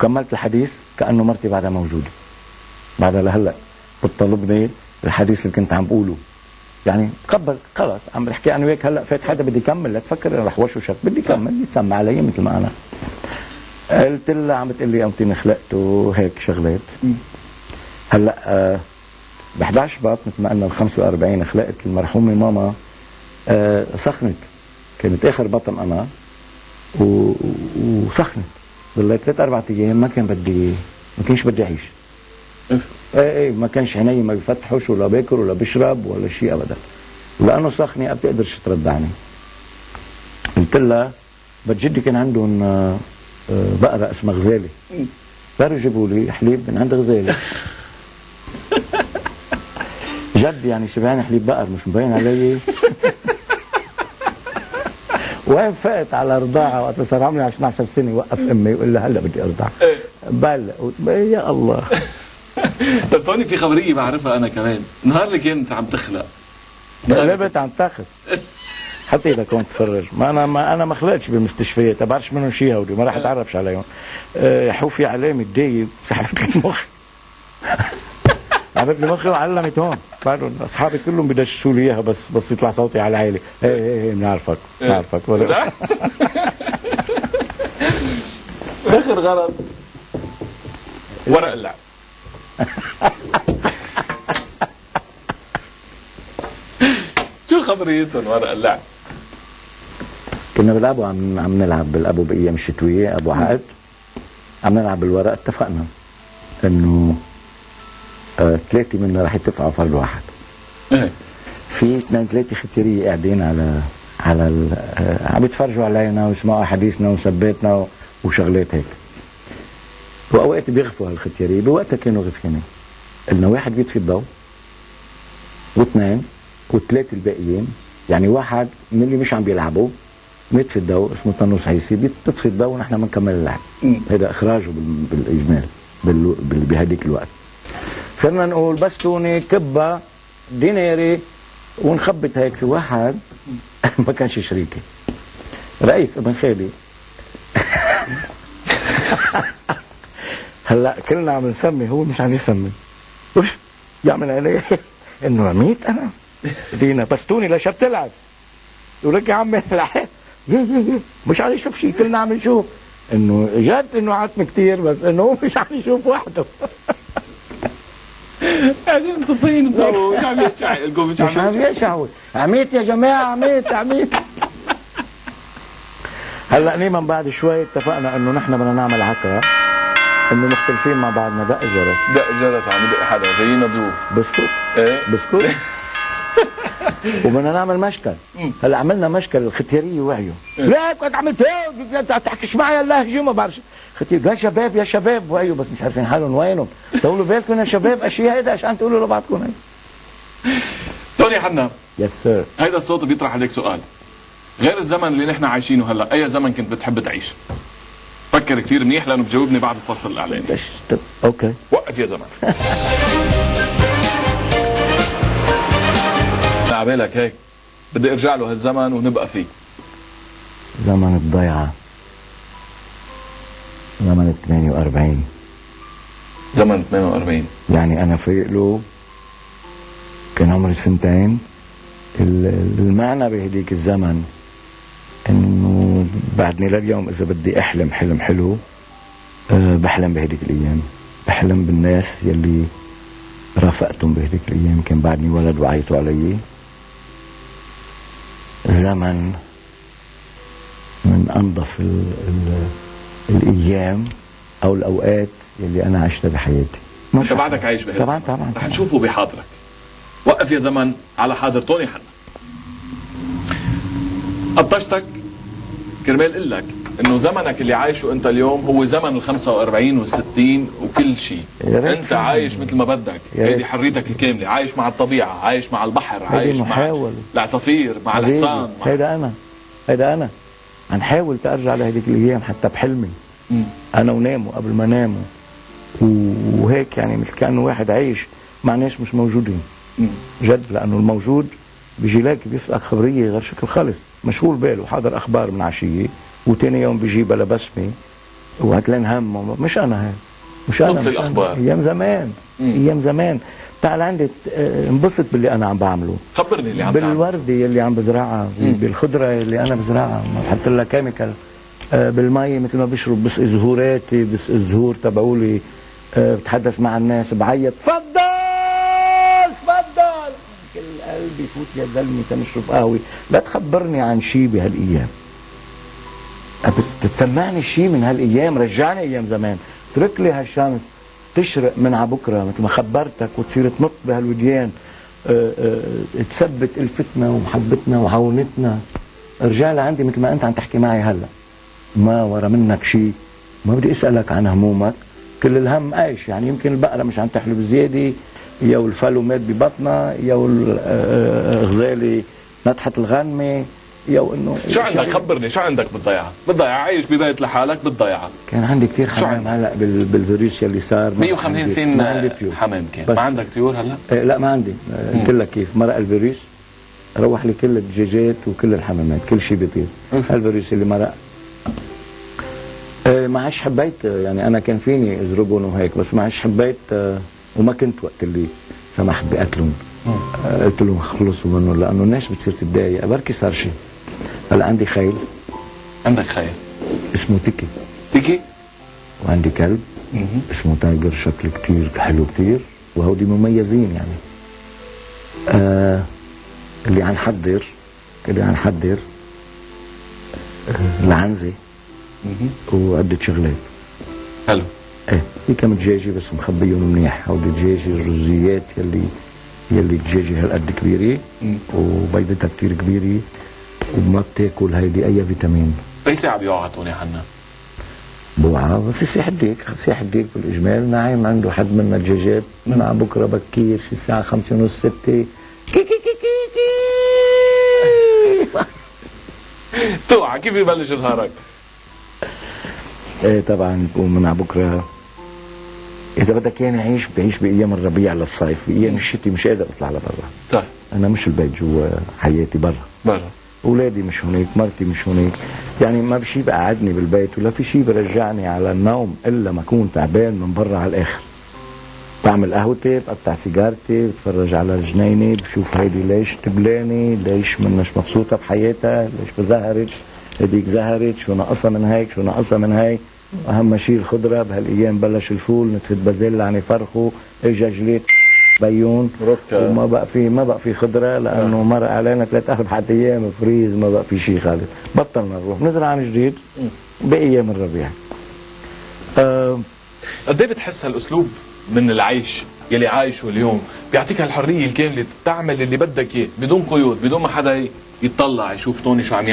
كملت الحديث كأنه مرتي بعدها موجودة، بعدها لهلا بتطلبني الحديث اللي كنت عم بقوله. يعني تقبل خلاص، عم بحكي انا وياك هلا فات حدا بدي يكمل، لا تفكر انا رح وشوشك، بدي يكمل يتسمع علي مثل ما انا. قلت لها عم بتقول لي قمتي خلقت وهيك شغلات. هلا ب 11 شباط مثل ما قلنا ال 45 خلقت المرحومه ماما سخنت، كانت اخر بطن انا وسخنت، ضليت 3-4 ايام ما كانش بدي اعيش. ايه ما كانش عيني ما بيفتحوش ولا باكل ولا بشرب ولا شيء ابدا، ولانه سخنه ما بتقدرش تردعني. قلت لها بجدي كان عندهم بقره اسمها غزاله، قالوا جيبوا لي حليب من عند غزاله. جد يعني شبعان حليب بقر مش مبين علي. وين فقت على رضاعه وقت صار عمري 12 سنه وقف امي ويقول لها هلا بدي ارضع. بل يا الله. طب توني في خبريه بعرفها انا كمان، النهار اللي كنت عم تخلق قلبت عم تاخذ حتى اذا كنت تفرج، ما انا ما خلقتش بالمستشفيات، ما بعرفش منهم شيء هودي، ما راح اتعرفش عليهم. حوفي علامه دايب سحبت لي مخي. سحبت لي مخي وعلمت هون، بعدهم اصحابي كلهم بدششوا لي اياها بس يطلع صوتي على عالي. ايه بنعرفك ولا اخر غرض ورق اللعب. شو خبريتهم ورق اللعب؟ كنا بالابو عم نلعب بالابو بايام الشتويه، ابو عقد عم نلعب بالورق. اتفقنا انه 3 منا رح يتفقوا فرد واحد. في 2-3 ختيريه قاعدين على عم يتفرجوا علينا ويسمعوا حديثنا وسباتنا وشغلات هيك. واوقات بيغفوا هالختياريه، بوقتها كانوا غفيانين. قلنا واحد بيطفي الضوء واثنين وثلاثه الباقيين، يعني واحد من اللي مش عم بيلعبوا بيطفي الضوء اسمه طنوس عيسي، بتطفي الضوء ونحن بنكمل اللعب. هذا اخراجه بالاجمال بهديك الوقت. صرنا نقول بستوني كبه ديناري ونخبط هيك. في واحد ما كانش شريكي، رئيف ابن خالي. هلا كلنا عم نسمي، هو مش عم يسمي، وش يعمل علي انه عميت انا دينا بستوني ليش بتلعب؟ يقول لك يا عمي العب مش عم يشوف شيء، كلنا عم نشوف انه جد انه عتم كثير، بس انه هو مش عم يشوف وحده. قاعدين مطفين الضوء، مش عم يشعوا. عميت يا جماعه، عميت. هلا نيما بعد شوي اتفقنا انه نحن بدنا نعمل عكره، انه مختلفين مع بعضنا. دق جرس عم يدق حدا، جايين ضيوف بسكوت. ايه بسكوت. وبدنا نعمل مشكل. هلا عملنا مشكل، الختياريه وعيوا. لا كنت عملت هيك تحكيش معي اللهجه ما بعرفش. ختير يا شباب وعيوا، بس مش عارفين حالهم وينهم. طولوا بالكم يا شباب، اشياء هيدا عشان تقولوا لبعضكم هيك. توني حنا، يس سير. هيدا الصوت بيطرح عليك سؤال. غير الزمن اللي نحن عايشينه هلا، اي زمن كنت بتحب تعيش؟ فكر كثير منيح لانه بجاوبني بعد الفصل الاعلاني. اوكي. وقف يا زمن. عبالك هيك بدي ارجع له هالزمن ونبقى فيه. زمن الضيعه، زمن 48. زمن 48 يعني انا فايق له كان عمري 2 سنين. المعنى بهديك الزمن انه بعدني لليوم اذا بدي احلم حلم حلو بحلم بهديك الايام، بحلم بالناس يلي رافقتهم بهديك الايام، كان بعدني ولد وعيطوا علي. زمن من انظف الايام او الاوقات يلي انا عشتها بحياتي. انت بعدك عايش بهذا طبعا رح نشوفه بحاضرك. وقف يا زمن على حاضر توني حنا. قطشتك كرمال اقول لك انه زمنك اللي عايشه انت اليوم هو زمن ال 45 وال60 وكل شيء. انت عايش مثل ما بدك، هيدي حريتك الكامله، عايش مع الطبيعه، عايش مع البحر، عايش مع العصافير، مع الحصان. هيدا انا عم حاول ارجع لهذيك الايام حتى بحلمي. انا وناموا قبل ما ناموا وهيك، يعني مثل كانه واحد عايش مع ناس مش موجودين. جد، لانه الموجود بيجي لك بيفقك خبريه غير شكل خالص، مشغول باله حاضر اخبار من عشيه وتاني يوم بيجي بلا بسمه وهتلاقي هم مش انا هاي، مش انا، تطفي مش الأخبار. أنا. ايام زمان، ايام زمان. تعال عندي انبسط باللي انا عم بعمله، خبرني اللي عم تعمل. بالوردة اللي عم بزرعها، بالخضرة اللي انا بزرعها، ما بحط لها كيميكال. بالمي مثل ما بشرب، بسقي زهوراتي، بسقي الزهور تبعولي. بتحدث مع الناس، بعيط تفضل تفضل، كل قلبي يفوت يا زلمه تنشرب قهوه. لا تخبرني عن شيء بهالايام، بتسمعني شيء من هالايام، رجعني ايام زمان. اترك لي هالشمس تشرق من عبكره مثل ما خبرتك، وتصير تنط بهالوديان، تثبت الفتنا ومحبتنا وعونتنا. ارجع لعندي مثل ما انت عم تحكي معي هلا، ما ورا منك شيء، ما بدي اسالك عن همومك. كل الهم ايش يعني؟ يمكن البقره مش عم تحلب زياده، يا الفلو مات ببطنها، يا الغزاله نطحت الغنمه، يا انه شو عندك؟ خبرني شو عندك بالضيعه؟ بالضيعه عايش ببيت لحالك بالضيعه. كان عندي كثير حمام. هلا بالفيروس يلي صار 150 سنه ما عندي طيور. حمام كان. ما عندك طيور هلا؟ لا ما عندي. قلت لك كيف مرق الفيروس روح لي كل الدجاجات وكل الحمامات، كل شيء بيطير. الفيروس اللي مرق ما عادش حبيت، يعني انا كان فيني ازرقهم وهيك، بس ما عادش حبيت. وما كنت وقت اللي سمحت بقتلهم. قلت لهم خلصوا منه، لانه الناس بتصير تتضايق، بركي صار شيء. هلا عندي خيل. عندك خيل اسمه تيكي. تيكي؟ وعندي كلب اسمه تايجر، شكله كتير حلو كتير، وهودي مميزين يعني. اللي عن حضر العنزه وعدة شغلات. حلو. ايه في كم دجاجه بس مخبيهم منيح. هودي الدجاجه الرزيات يلي دجاجه هالقد كبيره وبيضتها كتير كبيره وما بتاكل هيدي اي فيتامين. اي ساعه بيوعى توني حنا؟ بوعى بس يسيح الديك بالاجمال. نايم عنده حد من الدجاجات من على بكره بكير شي الساعه 5:30 6 كي كي كي كي كي. توعى كيف يبلش نهارك؟ ايه طبعا بقوم من على بكره. اذا بدك اياني بعيش بايام الربيع للصيف، بايام الشتي مش قادر اطلع لبرا. طيب انا مش البيت جوا، حياتي برا. اولادي مش هناك، مرتي مش هناك، يعني ما في شيء بقعدني بالبيت ولا في شيء برجعني على النوم الا ما اكون تعبان من برا على الاخر. بعمل قهوتي، بقطع سيجارتي، بتفرج على الجنينه، بشوف هيدي ليش تبلاني، ليش منش مبسوطه بحياتها، ليش بزهرت، هديك زهرت، شو ناقصها من هيك، شو ناقصها من هي. اهم شيء الخضره. بهالايام بلش الفول، نتفت بازيلا عن يفرخوا، اجا جليت بيون وما بقى في خضره، لانه مرق علينا 3-4 ايام فريز، ما بقى في شيء خالص. بطلنا نروح نزرع عن جديد بايام الربيع. قد ايه بتحس هالاسلوب من العيش يلي عايشه اليوم بيعطيك هالحريه الكامله تعمل اللي بدك اياه بدون قيود، بدون ما حدا يتطلع يشوف توني شو عم